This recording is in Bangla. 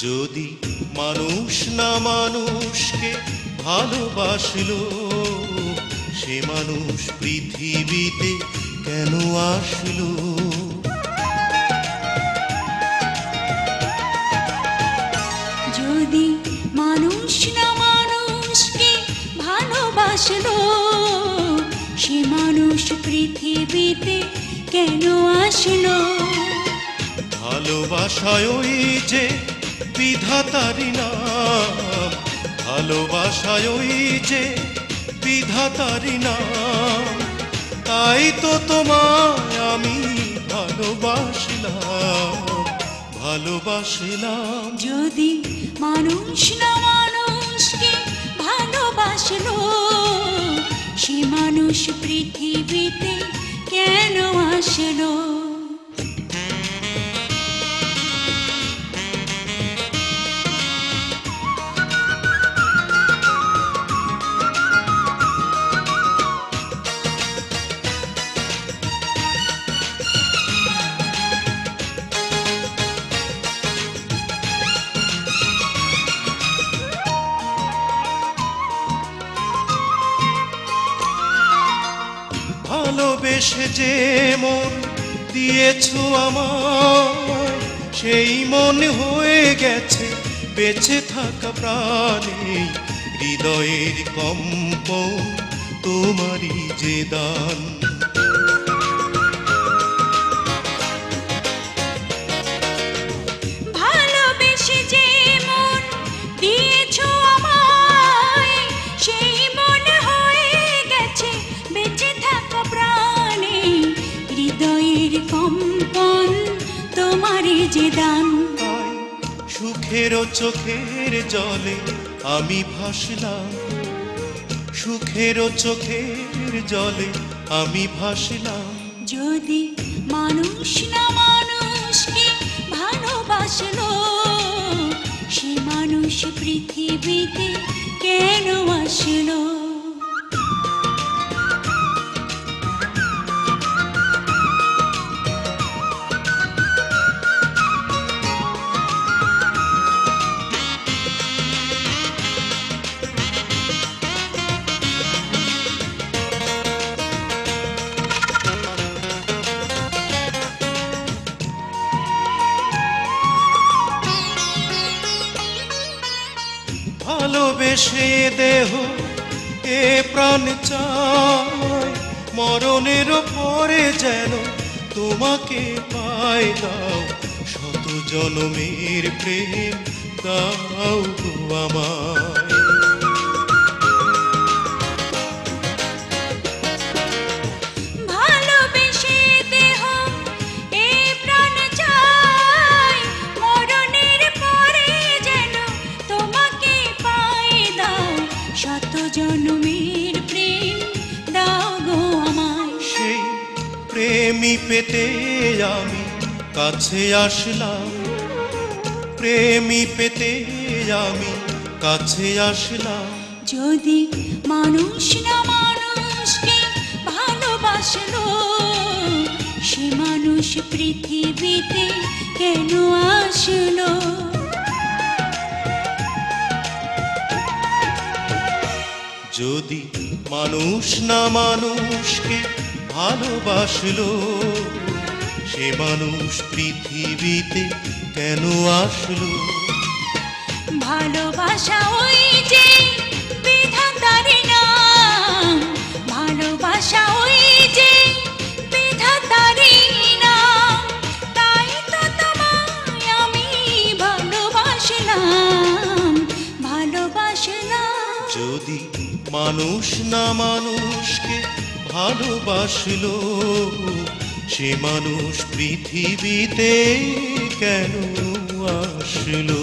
যদি মানুষ না মানুষকে ভালোবাসলো, সে মানুষ পৃথিবীতে কেন আসলো? যদি মানুষ না মানুষকে ভালোবাসলো, সে মানুষ পৃথিবীতে কেন আসলো? ভালোবাসায় ওই যে বিধাতারি নাম, ভালোবাসায় ওই যে বিধাতারি নাম, তাই তো তোমায় আমি ভালোবাসলাম, ভালোবাসলাম। যদি মানুষ না মানুষকে ভালোবাসলো, সে মানুষ পৃথিবীতে কেন আসলো? ভালোবেসে যে মন দিয়েছো আমায়, সেই মন হয়ে গেছে বেঁচে থাকা প্রাণে। হৃদয়ের কম্পন তোমারই যে দান, ভালোবেসে যে মন দিয়েছো আমায়, সেই মন হয়ে গেছে বেঁচে থাকা প্রাণে। হৃদয়ের কম্পন তোমারই যে দান, সুখের চোখের জলে আমি ভাসলাম, সুখের চোখের জলে আমি ভাসলাম। যদি মানুষ না মানুষকে ভালোবাসলো, সে মানুষ পৃথিবীতে কেন আসলো? ভালোবেসে দেহ এ প্রাণ চায়, মরণের পরে যেন তোমাকে পাই। দাও শত জনমের প্রেম দাও গো আমায়। ভালোবেসে দেহ এ প্রাণ চায়, মরণের পরে যেন তোমাকে পাই। দাও শত জন্মের প্রেম দাও গো আমায়। সেই প্রেমী পেতে আমি কাছে আসলাম, প্রেমী পেতে আমি কাছে আসলাম। যদি মানুষ না মানুষকে ভালোবাসলো, সে মানুষ পৃথিবীতে কেন আসলো? যদি মানুষ না মানুষকে ভালোবাসলো, সে মানুষ পৃথিবীতে কেন আসলো? ভালোবাসা ওই যে বিধাতারি নাম, ভালোবাসা ওই যে বিধাতারি নাম, তাই তো তোমায় আমি ভালোবাসলাম, ভালোবাসলাম। যদি মানুষ না মানুষকে ভালোবাসলো, সে মানুষ পৃথিবীতে কেন আসলো?